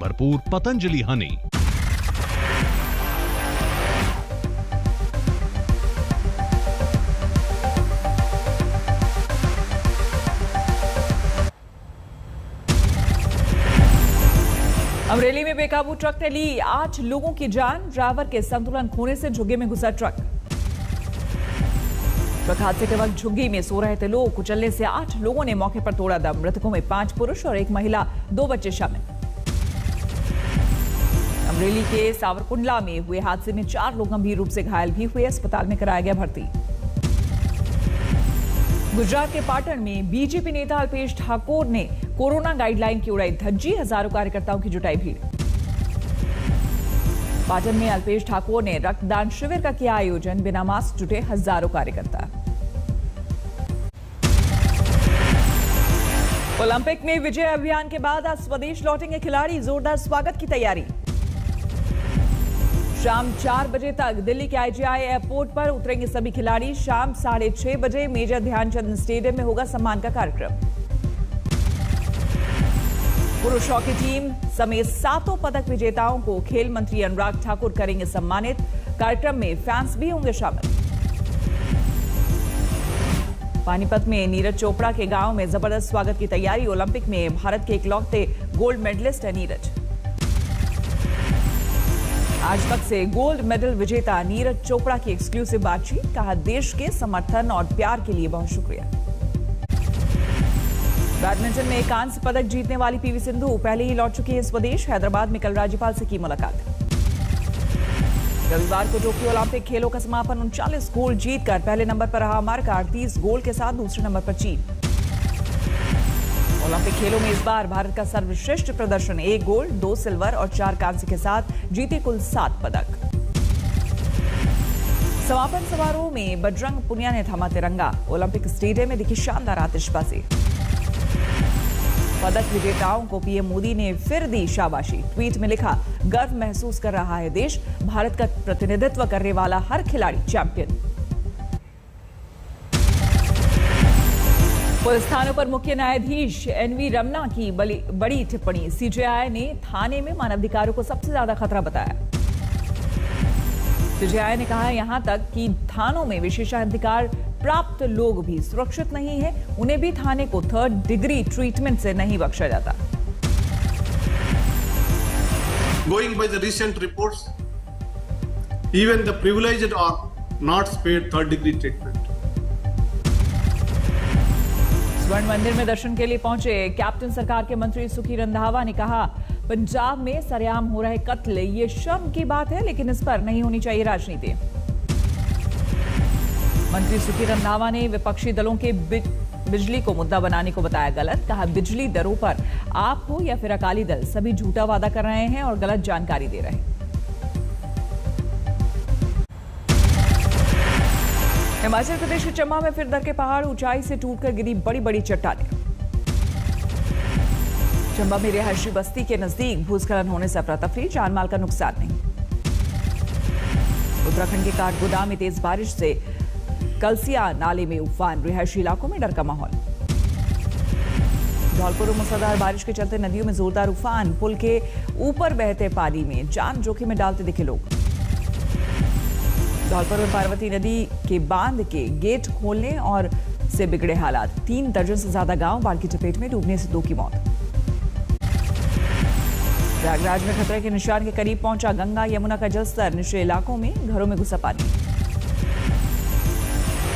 भरपूर पतंजलि हनी। अमरेली में बेकाबू ट्रक ने ली 8 लोगों की जान। ड्राइवर के संतुलन खोने से झुग्गी में घुसा ट्रक हादसे के वक्त झुग्गी में सो रहे थे लोग। कुचलने से 8 लोगों ने मौके पर तोड़ा दम। मृतकों में 5 पुरुष और 1 महिला, 2 बच्चे शामिल। अमरेली के सावरकुंडला में हुए हादसे में 4 लोग गंभीर रूप से घायल भी हुए। अस्पताल में कराया गया भर्ती। गुजरात के पाटन में बीजेपी नेता अल्पेश ठाकोर ने कोरोना गाइडलाइन की उड़ाई धज्जी। हजारों कार्यकर्ताओं की जुटाई भीड़। पाटन में अल्पेश ठाकोर ने रक्तदान शिविर का किया आयोजन। बिना मास्क जुटे हजारों कार्यकर्ता। ओलंपिक में विजय अभियान के बाद आज स्वदेश लौटेंगे खिलाड़ी। जोरदार स्वागत की तैयारी। शाम 4 बजे तक दिल्ली के IGI एयरपोर्ट पर उतरेंगे सभी खिलाड़ी। शाम 6:30 बजे मेजर ध्यानचंद स्टेडियम में होगा सम्मान का कार्यक्रम। पुरुष हॉकी टीम समेत 7 पदक विजेताओं को खेल मंत्री अनुराग ठाकुर करेंगे सम्मानित। कार्यक्रम में फैंस भी होंगे शामिल। पानीपत में नीरज चोपड़ा के गांव में जबरदस्त स्वागत की तैयारी। ओलंपिक में भारत के इकलौते गोल्ड मेडलिस्ट है नीरज। आज तक से गोल्ड मेडल विजेता नीरज चोपड़ा की एक्सक्लूसिव बातचीत। कहा, देश के समर्थन और प्यार के लिए बहुत शुक्रिया। बैडमिंटन में कांस्य पदक जीतने वाली PV सिंधु पहले ही लौट चुकी है स्वदेश। हैदराबाद में कल राज्यपाल से की मुलाकात। रविवार को टोक्यो ओलंपिक खेलों का समापन। 39 गोल्ड जीतकर पहले नंबर पर रहा अमेरिका। 38 गोल्ड के साथ दूसरे नंबर पर चीन। ओलंपिक खेलों में इस बार भारत का सर्वश्रेष्ठ प्रदर्शन। 1 गोल्ड, 2 सिल्वर और 4 कांस्य के साथ जीते कुल 7 पदक। समापन समारोह में बजरंग पुनिया ने थामा तिरंगा। ओलंपिक स्टेडियम में दिखी शानदार आतिशबाजी। पदक विजेताओं को PM मोदी ने फिर दी शाबाशी। ट्वीट में लिखा, गर्व महसूस कर रहा है देश। भारत का प्रतिनिधित्व करने वाला हर खिलाड़ी चैंपियन। पुलिस थानों पर मुख्य न्यायाधीश NV रमना की बड़ी टिप्पणी। CJI ने थाने में मानवाधिकारों को सबसे ज्यादा खतरा बताया। CJI ने कहा, यहां तक कि थानों में विशेषाधिकार प्राप्त लोग भी सुरक्षित नहीं है। उन्हें भी थाने को 3rd डिग्री ट्रीटमेंट से नहीं बख्शा जाता। Going by the recent reports, even the privileged are not spared 3rd degree treatment. स्वर्ण मंदिर में दर्शन के लिए पहुंचे कैप्टन सरकार के मंत्री सुखी रंधावा ने कहा, पंजाब में सरेआम हो रहे कत्ल ये शर्म की बात है, लेकिन इस पर नहीं होनी चाहिए राजनीति। मंत्री सुखी रंधावा ने विपक्षी दलों के बिजली को मुद्दा बनाने को बताया गलत। कहा, बिजली दरों पर आप हो या फिर अकाली दल सभी झूठा वादा कर रहे हैं और गलत जानकारी दे रहे हैं। हिमाचल प्रदेश के चंबा में फिर दर के पहाड़। ऊंचाई से टूटकर गिरी बड़ी बड़ी चट्टानें। चंबा में रिहायशी बस्ती के नजदीक भूस्खलन होने से अफरा तफरी। जानमाल का नुकसान नहीं। उत्तराखंड के काठगोदाम में तेज बारिश से कलसिया नाले में उफान। रिहायशी इलाकों में डर का माहौल। धौलपुर में मूसलाधार बारिश के चलते नदियों में जोरदार उफान। पुल के ऊपर बहते पानी में जान जोखिम में डालते दिखे लोग। धौलपुर में पार्वती नदी के बांध के गेट खोलने और से बिगड़े हालात। 3 दर्जन से ज्यादा गांव बाढ़ की चपेट में। डूबने से 2 की मौत। प्रयागराज में खतरे के निशान के करीब पहुंचा गंगा यमुना का जलस्तर। निचले इलाकों में घरों में घुसा पानी।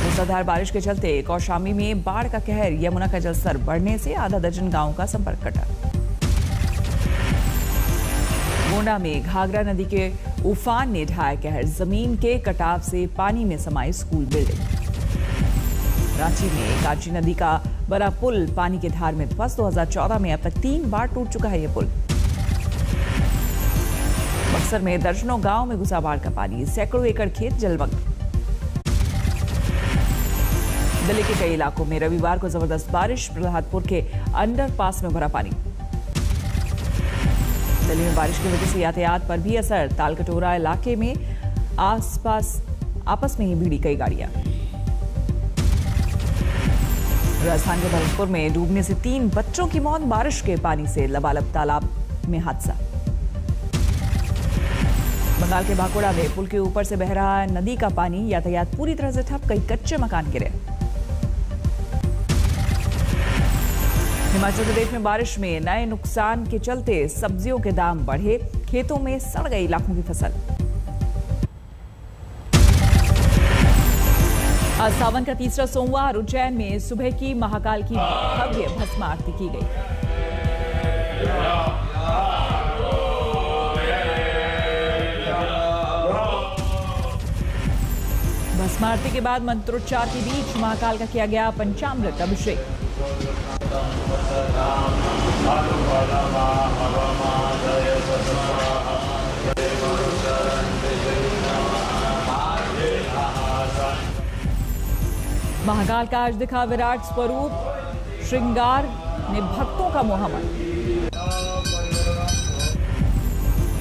मूसलाधार बारिश के चलते कौशाम्बी में बाढ़ का कहर। यमुना का जलस्तर बढ़ने से आधा दर्जन गांवों का संपर्क कटा। गोंडा में घाघरा नदी के उफान ने ढाया कहर। जमीन के कटाव से पानी में समाई स्कूल बिल्डिंग। रांची में कांची नदी का बड़ा पुल पानी के धार में ध्वस्त। 2014 में अब तक 3 बार टूट चुका है यह पुल। बक्सर में दर्जनों गांव में घुसा बाढ़ का पानी। सैकड़ों एकड़ खेत जलमग्न। दिल्ली के कई इलाकों में रविवार को जबरदस्त बारिश। प्रहलादपुर के अंडरपास में भरा पानी। दिल्ली में बारिश की वजह से यातायात पर भी असर। तालकटोरा इलाके में आपस में ही भिड़ी कई गाड़ियां। राजस्थान के भरतपुर में डूबने से 3 बच्चों की मौत। बारिश के पानी से लबालब तालाब में हादसा। बंगाल के बांकुड़ा में पुल के ऊपर से बह रहा है नदी का पानी, यातायात पूरी तरह से ठप, कई कच्चे मकान गिरे। हिमाचल प्रदेश में बारिश में नए नुकसान के चलते सब्जियों के दाम बढ़े, खेतों में सड़ गई लाखों की फसल। आज सावन का तीसरा सोमवार, उज्जैन में सुबह की महाकाल की भव्य भस्म आरती की गई। भस्म आरती के बाद मंत्रोच्चार के बीच महाकाल का किया गया पंचामृत अभिषेक। महाकाल का आज दिखा विराट स्वरूप, श्रृंगार ने भक्तों का मोह मन।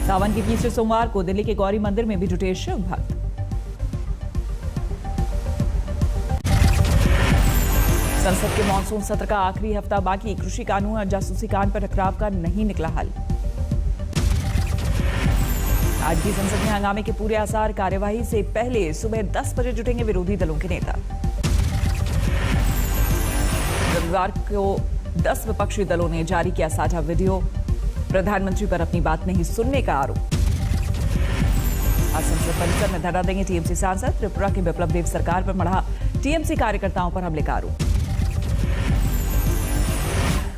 सावन के तीसरे सोमवार को दिल्ली के गौरी मंदिर में भी जुटे शिव भक्त। संसद के मानसून सत्र का आखिरी हफ्ता बाकी, कृषि कानून और जासूसी कांड पर टकराव का नहीं निकला हल। आज भी संसद में हंगामे के पूरे आसार, कार्यवाही से पहले सुबह 10 बजे जुटेंगे विरोधी दलों के नेता। रविवार को 10 विपक्षी दलों ने जारी किया साझा वीडियो, प्रधानमंत्री पर अपनी बात नहीं सुनने का आरोप। आज संसद परिसर में धरना देंगे टीएमसी सांसद, त्रिपुरा के बिप्लब देव सरकार पर मढ़ा टीएमसी कार्यकर्ताओं पर हमले का आरोप।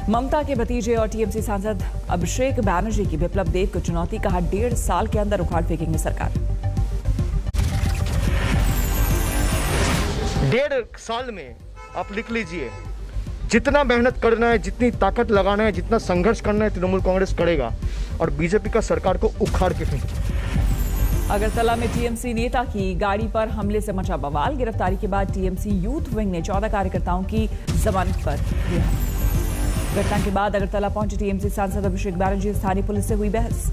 ममता के भतीजे और टीएमसी सांसद अभिषेक बैनर्जी की बिप्लब देव को चुनौती, कहा 1.5 साल के अंदर उखाड़ फेंकेंगे सरकार। 1.5 साल में आप लिख लीजिए, जितना मेहनत करना है, जितनी ताकत लगाना है, जितना संघर्ष करना है, तृणमूल कांग्रेस करेगा और बीजेपी का सरकार को उखाड़ के फेंकेगा। अगरतला में टीएमसी नेता की गाड़ी पर हमले से मचा बवाल, गिरफ्तारी के बाद टीएमसी यूथ विंग ने 14 कार्यकर्ताओं की जमानत पर रिहा। घटना के बाद अगरतला पहुंचे टीएमसी सांसद अभिषेक बैनर्जी, स्थानीय पुलिस से हुई बहस।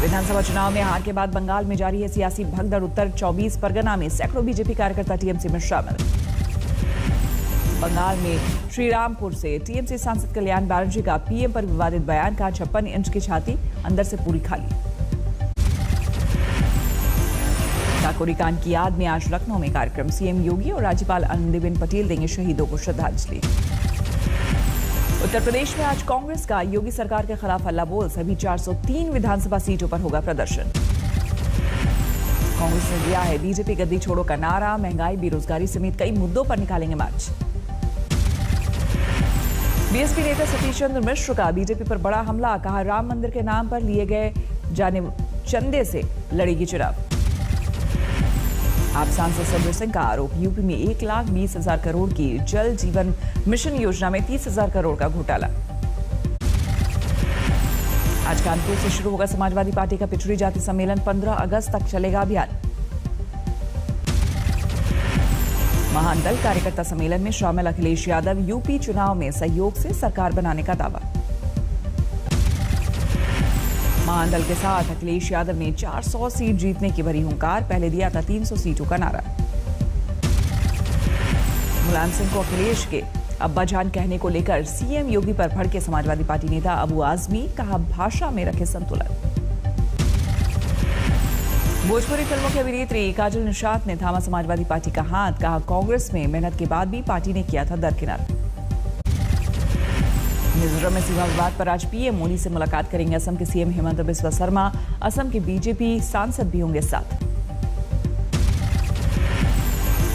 विधानसभा चुनाव में हार के बाद बंगाल में जारी है सियासी भगदड़, उत्तर 24 परगना में सैकड़ों बीजेपी कार्यकर्ता टीएमसी में शामिल। बंगाल में श्रीरामपुर से टीएमसी सांसद कल्याण बैनर्जी का पीएम पर विवादित बयान, का 56 इंच की छाती, अंदर से पूरी खाली। काकोरी कांड की याद में आज लखनऊ में कार्यक्रम, सीएम योगी और राज्यपाल आनंदीबेन पटेल देंगे शहीदों को श्रद्धांजलि। उत्तर प्रदेश में आज कांग्रेस का योगी सरकार के खिलाफ हल्ला बोल, सभी 403 विधानसभा सीटों पर होगा प्रदर्शन। कांग्रेस ने दिया है बीजेपी गद्दी छोड़ो का नारा, महंगाई, बेरोजगारी समेत कई मुद्दों पर निकालेंगे मार्च। बीएसपी नेता सतीश चंद्र मिश्र का बीजेपी पर बड़ा हमला, कहा राम मंदिर के नाम पर लिए गए जाने चंदे से लड़ेगी चुनाव। आप सांसद संजय सिंह का आरोप, यूपी में 1,20,000 करोड़ की जल जीवन मिशन योजना में 30,000 करोड़ का घोटाला। आज कानपुर से शुरू होगा समाजवादी पार्टी का पिछड़ी जाति सम्मेलन, 15 अगस्त तक चलेगा अभियान। महान दल कार्यकर्ता सम्मेलन में शामिल अखिलेश यादव, यूपी चुनाव में सहयोग से सरकार बनाने का दावा। महान दल के साथ अखिलेश यादव ने 400 सीट जीतने की भरी हुंकार, पहले दिया था 300 सीटों का नारा। मुलायम सिंह को अखिलेश के अब्बाजान कहने को लेकर सीएम योगी पर भड़के समाजवादी पार्टी नेता अबू आजमी, कहा भाषा में रखे संतुलन। भोजपुरी फिल्मों की अभिनेत्री काजल निषाद ने थामा समाजवादी पार्टी का हाथ, कहा कांग्रेस में मेहनत के बाद भी पार्टी ने किया था दरकिनार। मिजोरम में सीमा विवाद पर आज पीएम मोदी से मुलाकात करेंगे असम के सीएम हेमंत बिस्वा शर्मा, असम के बीजेपी सांसद भी होंगे साथ।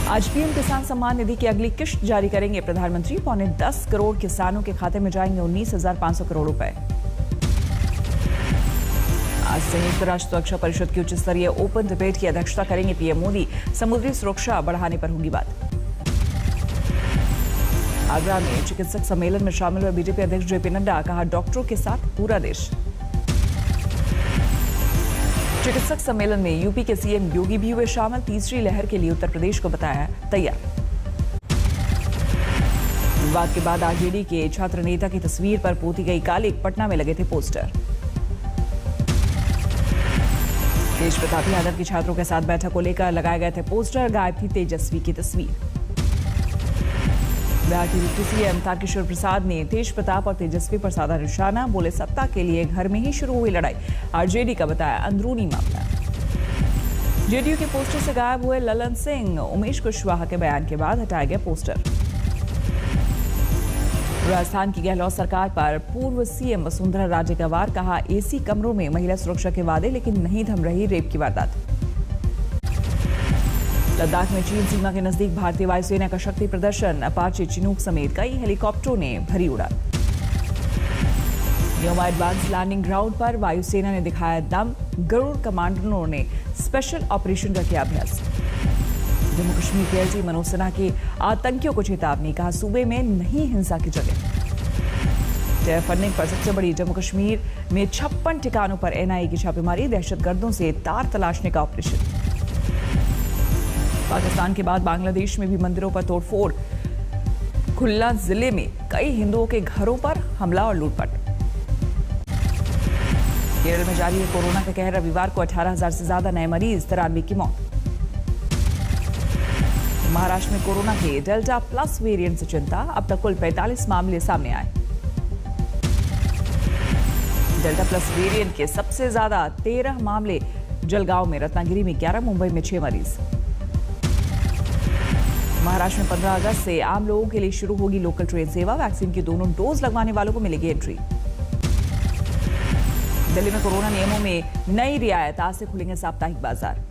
आज पीएम किसान सम्मान निधि की अगली किश्त जारी करेंगे प्रधानमंत्री, 10 करोड़ किसानों के खाते में जाएंगे 19,500 करोड़ रुपए। आज संयुक्त राष्ट्र सुरक्षा परिषद की उच्च स्तरीय ओपन डिबेट की अध्यक्षता करेंगे पीएम मोदी, समुद्री सुरक्षा बढ़ाने पर होगी बात। आगरा में चिकित्सक सम्मेलन में शामिल हुए बीजेपी अध्यक्ष जेपी नड्डा, कहा डॉक्टरों के साथ पूरा देश। चिकित्सक सम्मेलन में यूपी के सीएम योगी भी हुए शामिल, तीसरी लहर के लिए उत्तर प्रदेश को बताया तैयार। विवाद के बाद आरजेडी के छात्र नेता की तस्वीर पर पोती गई कालिक, पटना में लगे थे पोस्टर। तेज प्रताप यादव की छात्रों के साथ बैठक को लेकर लगाए गए थे पोस्टर, गायब थी तेजस्वी की तस्वीर। बिहार के डिप्टी सीएम तारकिशोर प्रसाद ने तेज प्रताप और तेजस्वी पर साधा निशाना, बोले सत्ता के लिए घर में ही शुरू हुई लड़ाई, आरजेडी का बताया अंदरूनी मामला। जेडीयू के पोस्टर से गायब हुए ललन सिंह, उमेश कुशवाहा के बयान के बाद हटाया गया पोस्टर। राजस्थान की गहलोत सरकार पर पूर्व सीएम वसुंधरा राजे का वार, कहा एसी कमरों में महिला सुरक्षा के वादे लेकिन नहीं थम रही रेप की वारदात। लद्दाख में चीन सीमा के नजदीक भारतीय वायुसेना का शक्ति प्रदर्शन, अपाचे चिनूक समेत कई हेलीकॉप्टरों ने भरी उड़ान। न्योमा एडवांस लैंडिंग ग्राउंड पर वायुसेना ने दिखाया दम, गरुड़ कमांडरों ने स्पेशल ऑपरेशन का किया अभ्यास। जम्मू कश्मीर के एलजी मनोज सिन्हा की आतंकियों को चेतावनी, कहा सूबे में नहीं हिंसा की जगह। टेरर फंडिंग पर सबसे बड़ी, जम्मू कश्मीर में 56 ठिकानों पर एनआईए की छापेमारी, दहशतगर्दों से तार तलाशने का ऑपरेशन। पाकिस्तान के बाद बांग्लादेश में भी मंदिरों पर तोड़फोड़, खुल्ला जिले में कई हिंदुओं के घरों पर हमला और लूटपाट। केरल में जारी है कोरोना का कहर, रविवार को 18,000 से ज्यादा नए मरीज, 93 की मौत। महाराष्ट्र में कोरोना के डेल्टा प्लस वेरिएंट से चिंता, अब तक कुल 45 मामले सामने आए। डेल्टा प्लस वेरिएंट के सबसे ज्यादा 13 मामले जलगांव में, रत्नागिरी में 11, मुंबई में 6 मरीज। महाराष्ट्र में 15 अगस्त से आम लोगों के लिए शुरू होगी लोकल ट्रेन सेवा, वैक्सीन की दोनों डोज लगवाने वालों को मिलेगी एंट्री। दिल्ली में कोरोना नियमों में नई रियायत, आज से खुलेंगे साप्ताहिक बाजार।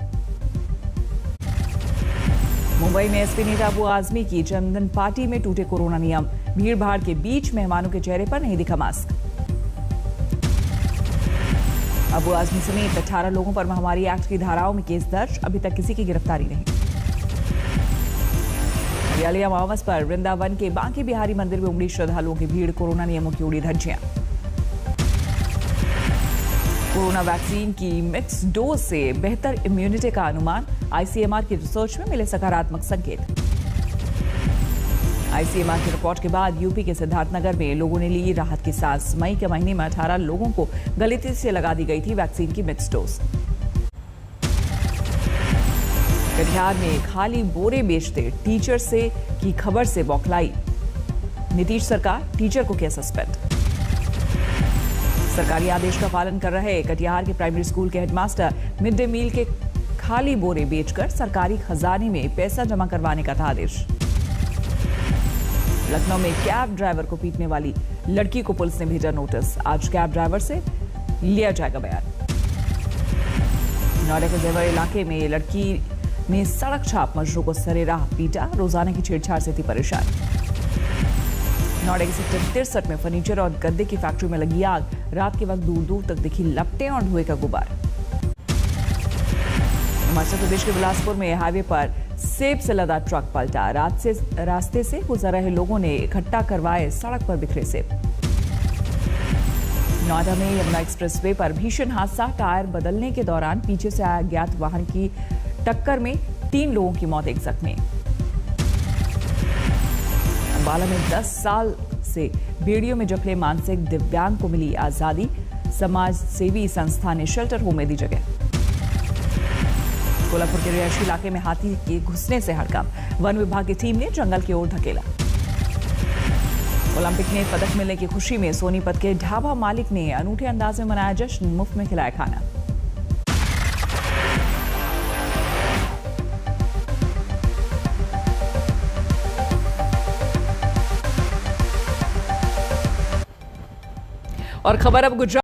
मुंबई में एसपी नेता अबू आजमी की जन्मदिन पार्टी में टूटे कोरोना नियम, भीड़ भाड़ के बीच मेहमानों के चेहरे पर नहीं दिखा मास्क। अबू आजमी समेत 18 लोगों पर महामारी एक्ट की धाराओं में केस दर्ज, अभी तक किसी की गिरफ्तारी नहीं। हरियाली अमावस पर वृंदावन के बांके बिहारी मंदिर में उमड़ी श्रद्धालुओं की भीड़, कोरोना नियमों की उड़ी धज्जियां। कोरोना वैक्सीन की मिक्स डोज से बेहतर इम्यूनिटी का अनुमान, आईसीएमआर की रिसर्च में मिले सकारात्मक संकेत। आईसीएमआर की रिपोर्ट के बाद यूपी के सिद्धार्थनगर में लोगों ने ली राहत की सांस, मई के महीने में 18 लोगों को गलती से लगा दी गई थी वैक्सीन की मिक्स डोज। कटिहार में खाली बोरे बेचते टीचर से की खबर से बौखलाई, नीतीश सरकार टीचर को किया सस्पेंड। सरकारी आदेश का पालन कर रहे कटिहार के प्राइमरी स्कूल के हेडमास्टर मिड डे मील के खाली बोरे बेचकर सरकारी खजाने में पैसा जमा करवाने का था आदेश। लखनऊ में कैब ड्राइवर को पीटने वाली लड़की को पुलिस ने भेजा नोटिस, आज कैब ड्राइवर से लिया जाएगा बयान। नोएडा के जेवर इलाके में लड़की ने सड़क छाप मजदूरों को सरेराह पीटा, रोजाना की छेड़छाड़ से थी परेशान। नोएडा के सेक्टर 63 में फर्नीचर और गद्दे की फैक्ट्री में लगी आग, रात के वक्त दूर दूर तक दिखी लपटें और धुएं का गुबार। हिमाचल प्रदेश के बिलासपुर में हाईवे पर सेब से लदा ट्रक पलटा, रास्ते से गुजर रहे लोगों ने इकट्ठा करवाए सड़क पर बिखरे सेब। नोएडा में यमुना एक्सप्रेसवे पर भीषण हादसा, टायर बदलने के दौरान पीछे से आया अज्ञात वाहन की टक्कर में 3 लोगों की मौत, एक जख्मी। अंबाला में 10 साल से बेड़ियों में जकड़े मानसिक दिव्यांग को मिली आजादी, समाज सेवी संस्था ने शेल्टर होम में दी जगह। कोल्हापुर के रिहायशी इलाके में हाथी के घुसने से हड़कंप, वन विभाग की टीम ने जंगल की ओर धकेला। ओलंपिक में पदक मिलने की खुशी में सोनीपत के ढाबा मालिक ने अनूठे अंदाज में मनाया जश्न, मुफ्त में खिलाया खाना। और खबर अब गुजरात